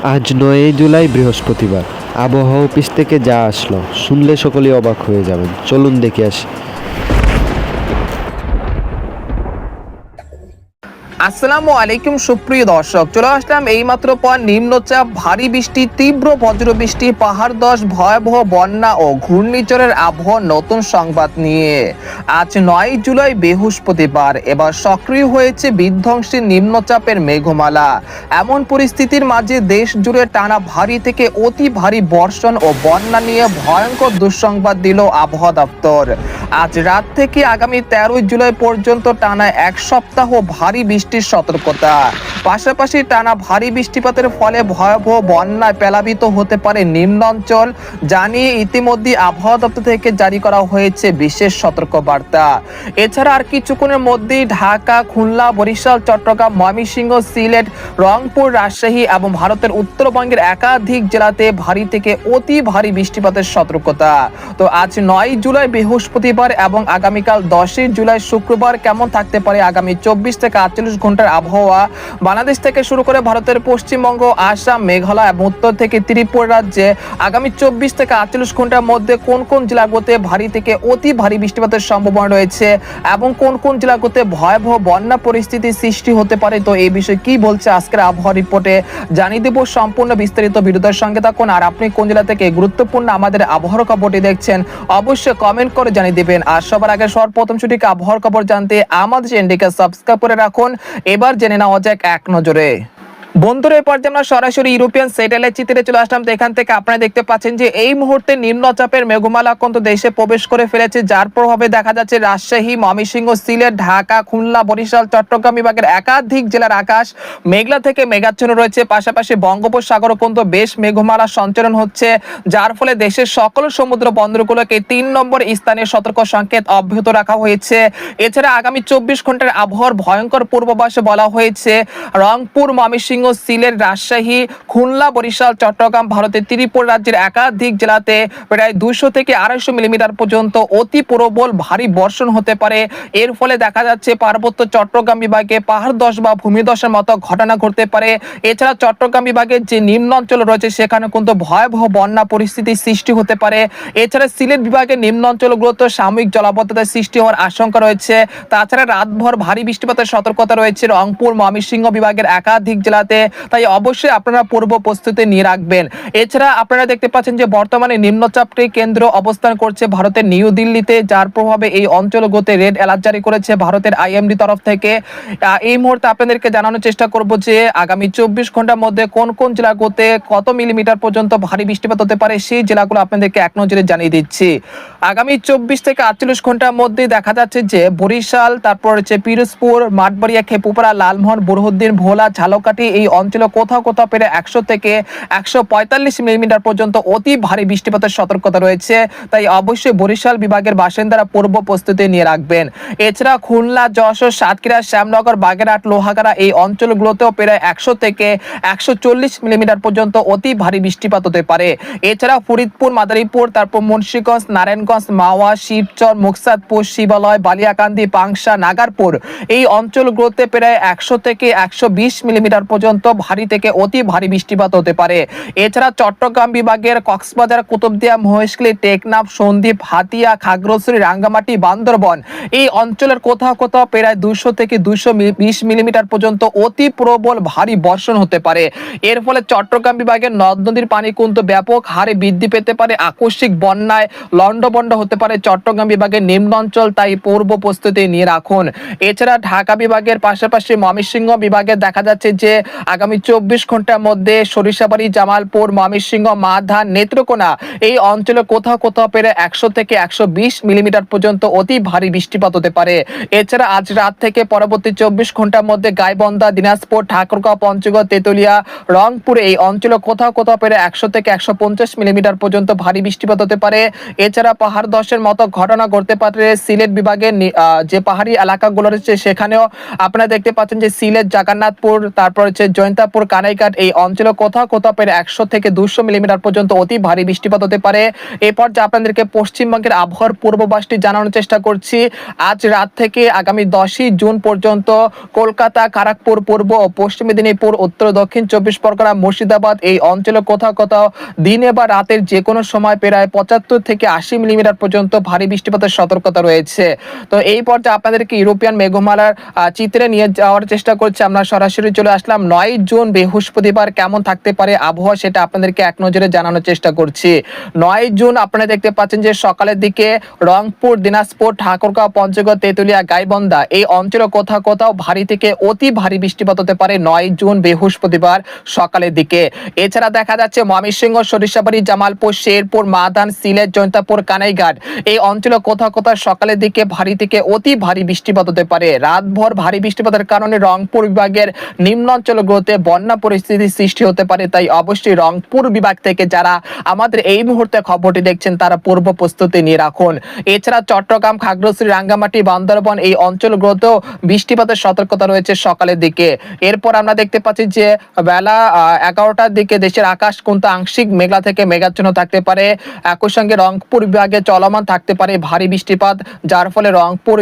আজ ৯ জুলাই বৃহস্পতিবার। আবহাওয়া অফিস থেকে যা আসলো শুনলে সকলেই অবাক হয়ে যাবেন। চলুন দেখে আসি। আসসালামু আলাইকুম সুপ্রিয় দর্শক, চলে আসলাম এইমাত্র পর নিম্নচাপ, ভারী বৃষ্টি, তীব্র বজ্রবৃষ্টি, পাহাড় ধস, ভয়াবহ বন্যা ও ঘূর্ণিঝড়ের আবহাওয়া নতুন সংবাদ নিয়ে। আজ ৯ জুলাই বৃহস্পতিবার। এবার সক্রিয় হয়েছে বিধ্বংসী নিম্নচাপের মেঘমালা। এমন পরিস্থিতির মাঝে দেশ জুড়ে টানা ভারী থেকে অতি ভারী বর্ষণ ও বন্যা নিয়ে ভয়ঙ্কর দুঃসংবাদ দিল আবহাওয়া দপ্তর। আজ রাত থেকে আগামী ১৩ জুলাই পর্যন্ত টানা এক সপ্তাহ ভারী বৃষ্টির সতর্কতা। পাশাপাশি টানা ভারী বৃষ্টিপাতের ফলে ভয়াবহ বন্যায় প্লাবিত হতে পারে নিম্নাঞ্চল, জানিয়ে ইতিমধ্যে আবহাওয়া দপ্তর থেকে জারি করা হয়েছে বিশেষ সতর্কবার্তা। এছাড়া আর কিছুক্ষণের মধ্যেই ঢাকা, খুলনা, বরিশাল, চট্টগ্রাম, ময়মনসিংহ, সিলেট, রংপুর, রাজশাহী এবং ভারতের উত্তরবঙ্গের একাধিক জেলাতে ভারী থেকে অতি ভারী বৃষ্টিপাতের সতর্কতা। তো আজ ৯ জুলাই বৃহস্পতিবার এবং আগামীকাল ১০ জুলাই শুক্রবার কেমন থাকতে পারে আগামী ২৪ থেকে ৪৮ ঘন্টার আবহাওয়া। বাংলাদেশ থেকে শুরু করে ভারতের পশ্চিমবঙ্গ, আসাম, মেঘালয় এবং উত্তর থেকে ত্রিপুরা রাজ্যে আগামী ২৪ থেকে ৪৮ ঘন্টার মধ্যে কোন কোন জেলাগুলোতে ভারী থেকে অতি ভারী বৃষ্টিপাতের সম্ভাবনা রয়েছে এবং কোন কোন জেলাগুলোতে ভয়াবহ বন্যা পরিস্থিতির সৃষ্টি হতে পারে, তো এই বিষয়ে কি বলছে আজকের আবহাওয়া রিপোর্টে জানিয়ে দেব। সম্পূর্ণ বিস্তারিত ভিডিওর সঙ্গে থাকুন। আর আপনি কোন জেলা থেকে গুরুত্বপূর্ণ আমাদের আবহাওয়ার খবরটি দেখছেন অবশ্যই কমেন্ট করে জানিয়ে দিবেন। আর সবার আগে সর্বপ্রথম সঠিক আবহাওয়ার খবর জানতে আমাদের চ্যানেলটিকে সাবস্ক্রাইব করে রাখুন। এবার জেনে নেওয়া যাক এক নজরে। বন্ধুরা, এই পর্যায়ে আমরা সরাসরি ইউরোপিয়ান স্যাটেলাইট চিত্রে চলে আসলাম। তো এখান থেকে আপনারা দেখতে পাচ্ছেন যে এই মুহূর্তে নিম্নচাপের মেঘমালা কিন্তু দেশে প্রবেশ করে ফেলেছে, যার প্রভাবে দেখা যাচ্ছে রাজশাহী, ময়মনসিংহ, সিলেট, ঢাকা, খুলনা, বরিশাল, চট্টগ্রাম বিভাগের একাধিক জেলার আকাশ মেঘলা থেকে মেঘাচ্ছন্ন রয়েছে। পাশাপাশি বঙ্গোপসাগরও কিন্তু বেশ মেঘমালা সঞ্চালন হচ্ছে, যার ফলে দেশের সকল সমুদ্র বন্দরগুলোকে ৩ নম্বর স্থানে সতর্ক সংকেত অব্যাহত রাখা হয়েছে। এছাড়া আগামী ২৪ ঘন্টার আবহাওয়ার ভয়ঙ্কর পূর্বাভাসে বলা হয়েছে রংপুর, ময়মনসিংহ, সিলেট, রাজশাহী, খুলনা, বরিশাল, চট্টগ্রাম, ভারতের ত্রিপুরা রাজ্যের একাধিক জেলাতে প্রায় ২০০ থেকে ২৫০ মিলিমিটার পর্যন্ত অতি প্রবল ভারী বর্ষণ হতে পারে। এর ফলে দেখা যাচ্ছে পার্বত্য চট্টগ্রাম বিভাগে পাহাড় ধস বা ভূমিধসের মতো ঘটনা ঘটতে পারে। এছাড়া চট্টগ্রাম বিভাগের যে নিম্ন অঞ্চল রয়েছে সেখানে কিন্তু ভয়াবহ বন্যা পরিস্থিতির সৃষ্টি হতে পারে। এছাড়া সিলেট বিভাগের নিম্ন অঞ্চলগুলোতে সাময়িক জলাবদ্ধতার সৃষ্টি হওয়ার আশঙ্কা রয়েছে। তাছাড়া রাতভর ভারী বৃষ্টিপাতের সতর্কতা রয়েছে রংপুর, ময়মনসিংহ বিভাগের একাধিক জেলাতে, তাই অবশ্যই আপনারা পূর্ব প্রস্তুতি নিয়ে রাখবেন। এছাড়া আপনারা দেখতে পাচ্ছেন যে বর্তমানে নিম্নচাপটি কেন্দ্র অবস্থান করছে ভারতের নিউ দিল্লিতে, যার প্রভাবে এই অঞ্চলগুলোতে রেড অ্যালার্ট জারি করেছে ভারতের আইএমডি তরফ থেকে। এই মুহূর্তে আপনাদেরকে জানানোর চেষ্টা করব যে আগামী ২৪ ঘন্টার মধ্যে কোন কোন জেলাগুলোতে কত মিলিমিটার পর্যন্ত ভারী বৃষ্টিপাত হতে পারে, সেই জেলাগুলো আপনাদেরকে এক নজরে জানিয়ে দিচ্ছি। আগামী ২৪ থেকে ৪৮ ঘন্টার মধ্যে দেখা যাচ্ছে যে বরিশাল, তারপর হচ্ছে পিরোজপুর, মাঠবাড়িয়া, খেপুপাড়া, লালমোহন, বুরহানুদ্দিন, ভোলা, ঝালকাঠি এই অঞ্চলে কোথাও কোথাও পেরে ১০০ থেকে ১৪৫ মিলিমিটার পর্যন্ত অতি ভারী বৃষ্টিপাতের সতর্কতা রয়েছে, তাই অবশ্যই বরিশাল বিভাগের বাসিন্দারা পূর্ব প্রস্তুতি নিয়ে রাখবেন। এছাড়া খুলনা, যশোর, সাতক্ষীরা, শ্যামনগর, বাগেরহাট, লোহাগাড়া এই অঞ্চলগুলোতেও প্রায় ১০০ থেকে ১৪০ মিলিমিটার পর্যন্ত অতি ভারী বৃষ্টিপাত হতে পারে। এছাড়া ফরিদপুর, মাদারীপুর, তারপর মুন্সিগঞ্জ, নারায়ণগঞ্জ, মাওয়া, শিবচর, মুকসাদপুর, শিবালয়, বালিয়াকান্দি, পাংশা, নাগারপুর এই অঞ্চলগুলোতে প্রায় ১০০ থেকে ১২০ মিলিমিটার পর্যন্ত ভারী থেকে অতি ভারী বৃষ্টিপাত হতে পারে। এছাড়া চট্টগ্রাম বিভাগের কক্সবাজার, কুতুবদিয়া, মহেশখালী, টেকনাফ, সন্দ্বীপ, হাতিয়া, খাগড়াছড়ি, রাঙ্গামাটি, বান্দরবন এই অঞ্চলের কোথাও কোথাও প্রায় ২০০ থেকে ২২০ মিলিমিটার পর্যন্ত অতি প্রবল ভারী বর্ষণ হতে পারে। এর ফলে চট্টগ্রাম বিভাগের নদ নদীর পানি কিন্তু ব্যাপক হারে বৃদ্ধি পেতে পারে, আকস্মিক বন্যায় লন্ডভন্ড হতে পারে চট্টগ্রাম বিভাগের নিম্ন অঞ্চল, তাই পূর্ব প্রস্তুতি নিয়ে রাখুন। এছাড়া ঢাকা বিভাগের পাশাপাশি ময়মনসিংহ বিভাগে দেখা যাচ্ছে যে আগামী ২৪ ঘন্টার মধ্যে সরিষাবাড়ি, জামালপুর, ময়মনসিংহ, মাধা, নেত্রকোনা এই অঞ্চলে কোথাও কোথাও পেরে ১০০ থেকে ১২০ মিলিমিটার পর্যন্ত অতি ভারী বৃষ্টিপাত হতে পারে। এছাড়া আজ রাত থেকে পরবর্তী ২৪ ঘন্টার মধ্যে গাইবান্ধা, দিনাজপুর, ঠাকুরগাঁও, পঞ্চগড়, তেতুলিয়া, রংপুর এই অঞ্চলে কোথাও কোথাও পেরে ১০০ থেকে ১৫০ মিলিমিটার পর্যন্ত ভারী বৃষ্টিপাত হতে পারে। এছাড়া পাহাড় ধসের মতো ঘটনা ঘটতে পারে সিলেট বিভাগের যে পাহাড়ি এলাকাগুলো রয়েছে সেখানেও আপনারা দেখতে পাচ্ছেন যে সিলেট, জগন্নাথপুর, তারপর হচ্ছে সিলেট, জৈন্তাপুর, কানাইঘাট এই অঞ্চলে কোথাও কোথাও প্রায় 100 থেকে 200 মিলিমিটার পর্যন্ত অতি ভারী বৃষ্টিপাত হতে পারে। এরপর যে আপনাদেরকে পশ্চিমবঙ্গের আবহাওয়ার পূর্বাভাসটি জানানোর চেষ্টা করছি। আজ রাত থেকে আগামী 10ই জুন পর্যন্ত কলকাতা, খড়গপুর, পূর্ব ও পশ্চিম মেদিনীপুর, উত্তর দক্ষিণ 24 পরগনা, মুর্শিদাবাদ এই অঞ্চলে কোথাও কোথাও দিনে বা রাতের যে কোনো সময় প্রায় 75 থেকে 80 মিলিমিটার পর্যন্ত ভারী বৃষ্টিপাতের সতর্কতা রয়েছে। তো এই পর্যায়ে আপনাদেরকে ইউরোপিয়ান মেঘমালার চিত্রে নিয়ে যাওয়ার চেষ্টা করছি। আমরা সরাসরি চলে আসলাম 9 জুন বৃহস্পতিবার কেমন থাকতে পারে আবহাওয়া, সেটা আপনাদেরকে এক নজরে জানানোর চেষ্টা করছি। 9 জুন আপনারা দেখতে পাচ্ছেন যে সকালের দিকে রংপুর, দিনাজপুর, ঠাকুরগাঁও, পঞ্চগড়, তেঁতুলিয়া, গাইবান্ধা এই অঞ্চলে কোথাও কোথাও ভারী থেকে অতি ভারী বৃষ্টিপাত হতে পারে 9 জুন বৃহস্পতিবার সকালের দিকে। এছাড়া দেখা যাচ্ছে ময়মনসিংহ, সরিষাবাড়ি, জামালপুর, শেরপুর, মাদান, সিলেট, জৈন্তাপুর, কানাইঘাট এই অঞ্চলে কোথাও কোথাও সকালের দিকে ভারী থেকে অতি ভারী বৃষ্টিপাত হতে পারে। রাতভর ভারী বৃষ্টিপাতের কারণে রংপুর বিভাগের নিম্নাঞ্চলগুলোতে বন্যা পরিস্থিতি সৃষ্টি হতে পারে। তাই অবশ্যই রংপুর বিভাগ থেকে যারা আমাদের এই মুহূর্তে খবরটি দেখছেন তারা পূর্ব প্রস্তুতি নিয়ে রাখুন। এছাড়া চট্টগ্রাম, খাগড়াছড়ি, রাঙ্গামাটি, বান্দরবান এই অঞ্চলগুলোতেও বৃষ্টিপাতের সতর্কতা রয়েছে সকালের দিকে। এরপর আমরা দেখতে পাচ্ছি যে বেলা 11টার দিকে দেশের আকাশ কিন্তু আংশিক মেঘলা থেকে মেঘাচ্ছন্ন থাকতে পারে। একই সঙ্গে রংপুর বিভাগে চলমান থাকতে পারে ভারী বৃষ্টিপাত, যার ফলে রংপুর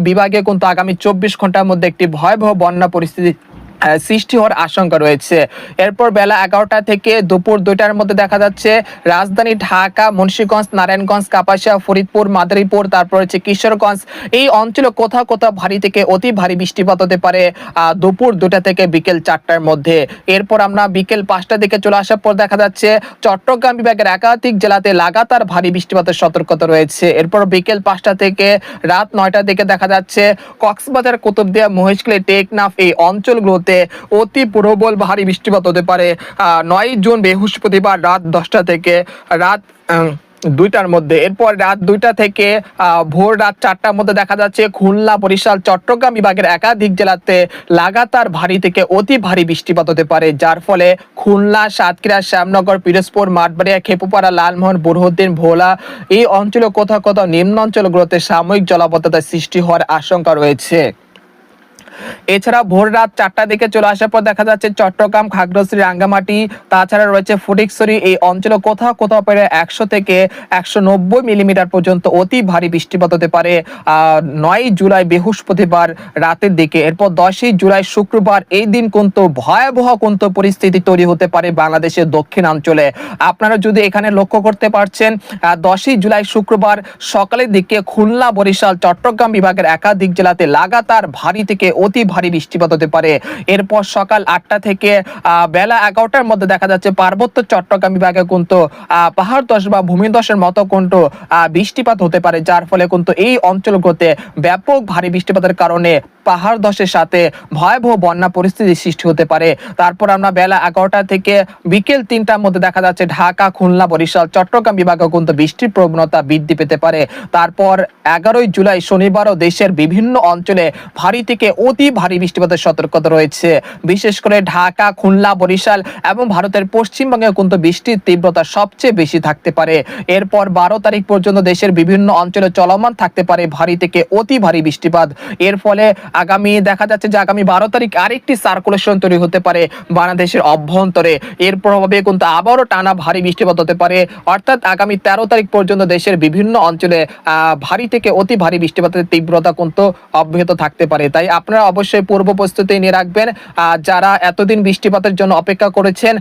বিভাগে কিন্তু আগামী 24 ঘন্টার মধ্যে একটি ভয়াবহ বন্যা পরিস্থিতি সৃষ্টি হওয়ার আশঙ্কা রয়েছে। এরপর বেলা 11টা থেকে দুপুর 2টার মধ্যে দেখা যাচ্ছে রাজধানী ঢাকা, মুন্সিগঞ্জ, নারায়ণগঞ্জ, কাপাসিয়া, ফরিদপুর, মাদারীপুর, তারপর হচ্ছে কিশোরগঞ্জ এই অঞ্চলে কোথাও কোথাও ভারী থেকে অতি ভারী বৃষ্টিপাত হতে পারে দুপুর 2টা থেকে বিকেল 4টার মধ্যে। এরপর আমরা বিকেল 5টার দিকে চলে আসার পর দেখা যাচ্ছে চট্টগ্রাম বিভাগের একাধিক জেলাতে লাগাতার ভারী বৃষ্টিপাতের সতর্কতা রয়েছে। এরপর বিকেল 5টা থেকে রাত 9টার দিকে দেখা যাচ্ছে কক্সবাজার, কুতুবদিয়া, মহেশখালী, টেকনাফ এই অঞ্চলগুলোতে অতি প্রবল ভারী বৃষ্টিপাত হতে পারে 9 জুন বৃহস্পতিবার রাত 10টা থেকে রাত 2টার মধ্যে। এরপর রাত 2টা থেকে ভোর রাত 4টার মধ্যে দেখা যাচ্ছে খুলনা, বরিশাল, চট্টগ্রাম বিভাগের একাধিক জেলাতে লাগাতার ভারী থেকে অতি ভারী বৃষ্টিপাত হতে পারে, যার ফলে খুলনা, সাতক্ষীরা, শ্যামনগর, পিরোজপুর, মাঠবাড়িয়া, খেপুপাড়া, লালমোহন, বুরহানুদ্দিন, ভোলা এই অঞ্চলে কোথাও কোথাও নিম্ন অঞ্চলগুলোতে সাময়িক জলাবদ্ধতার সৃষ্টি হওয়ার আশঙ্কা রয়েছে। এছাড়া ভোর রাত 4টার দিকে চলে আসার পর দেখা যাচ্ছে চট্টগ্রাম, খাগড়াছড়ি, রাঙ্গামাটি, তাছাড়া রয়েছে ফটিকছড়ি এই অঞ্চলে কোথাও কোথাও প্রায় 100 থেকে 190 মিলিমিটার পর্যন্ত অতি ভারী বৃষ্টিপাত হতে পারে 9 জুলাই বৃহস্পতিবার রাতের দিকে। এরপর 10ই জুলাই শুক্রবার এই দিন কিন্তু ভয়াবহ কিন্তু পরিস্থিতি তৈরি হতে পারে বাংলাদেশের দক্ষিণাঞ্চলে। আপনারা যদি এখানে লক্ষ্য করতে পারছেন 10ই জুলাই শুক্রবার সকালের দিকে খুলনা, বরিশাল, চট্টগ্রাম বিভাগের একাধিক জেলাতে লাগাতার ভারী থেকে অতি ভারী বৃষ্টিপাত হতে পারে। এরপর সকাল 8টা থেকে বেলা 11টার মধ্যে দেখা যাচ্ছে পার্বত্য চট্টগ্রাম বিভাগে কিন্তু পাহাড় ধস বা ভূমিধসের মতো কিন্তু বৃষ্টিপাত হতে পারে, যার ফলে কিন্তু এই অঞ্চলগুলোতে ব্যাপক ভারী বৃষ্টিপাতের কারণে পাহাড় ধসের সাথে ভয়াবহ বন্যা পরিস্থিতি সৃষ্টি হতে পারে। তারপর আমরা বেলা 11টা থেকে বিকেল 3টার মধ্যে দেখা যাচ্ছে ঢাকা, খুলনা, বরিশাল, চট্টগ্রাম বিভাগে কিন্তু বৃষ্টির প্রবণতা বৃদ্ধি পেতে পারে। তারপর 11ই জুলাই শনিবারও দেশের বিভিন্ন অঞ্চলে ভারী থেকে অতি ভারী বৃষ্টিপাতের সতর্কতা রয়েছে। বিশেষ করে ঢাকা, খুলনা, বরিশাল এবং ভারতের পশ্চিমবঙ্গে কিন্তু বৃষ্টির তীব্রতা সবচেয়ে বেশি থাকতে পারে। এরপর 12 তারিখ পর্যন্ত দেশের বিভিন্ন অঞ্চলে চলমান থাকতে পারে ভারী থেকে অতি ভারী বৃষ্টিপাত। এর ফলে আগামী দেখা যাচ্ছে যে আগামী 12 তারিখ আরেকটি সার্কুলেশন তৈরি হতে পারে বাংলাদেশের অভ্যন্তরে। এর প্রভাবে কিন্তু আবারও টানা ভারী বৃষ্টিপাত হতে পারে, অর্থাৎ আগামী 13 তারিখ পর্যন্ত দেশের বিভিন্ন অঞ্চলে ভারী থেকে অতি ভারী বৃষ্টিপাতের তীব্রতা কিন্তু অব্যাহত থাকতে পারে। তাই আপনারা অবশ্যই পূর্ব প্রস্তুতি নিয়ে রাখবেন। যারা এতদিন বৃষ্টিপাতের জন্য অপেক্ষা করেছেন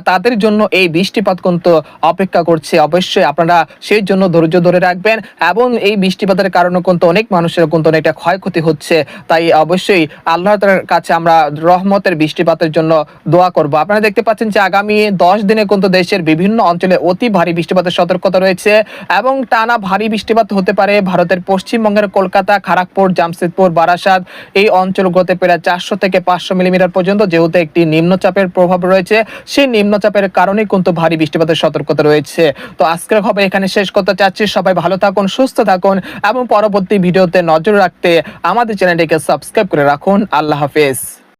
তাদের জন্য এই বৃষ্টিপাত কিন্তু অপেক্ষা করছে। অবশ্যই আপনারা সেই জন্য ধৈর্য ধরে রাখবেন এবং এই বৃষ্টিপাতের কারণে কিন্তু অনেক মানুষের কিন্তু অনেকটা ক্ষয়ক্ষতি হচ্ছে। তাই অবশ্যই আল্লাহর কাছে আমরা রহমতের বৃষ্টিপাতের জন্য দোয়া করব। আপনারা দেখতে পাচ্ছেন যে আগামী 10 দিনে কিন্তু দেশের বিভিন্ন অঞ্চলে অতি ভারী বৃষ্টিপাতের সতর্কতা রয়েছে এবং টানা ভারী বৃষ্টিপাত হতে পারে ভারতের পশ্চিমবঙ্গের কলকাতা, খড়গপুর, জামশেদপুর, বারাসাত এই অঞ্চলগুলোতে প্রায় 400 থেকে 500 মিলিমিটার পর্যন্ত, যেহেতু একটি নিম্নচাপের প্রভাব রয়েছে সেই নিম্নচাপের কারণে কিন্তু ভারী বৃষ্টিপাতের সতর্কতা রয়েছে। তো আজকের খবর এখানে শেষ করতে চাচ্ছি। সবাই ভালো থাকুন, সুস্থ থাকুন এবং পরবর্তী ভিডিওতে নজর রাখতে আমাদের চ্যানেলটিকে সাবস্ক্রাইব করে রাখুন। আল্লাহ হাফেজ।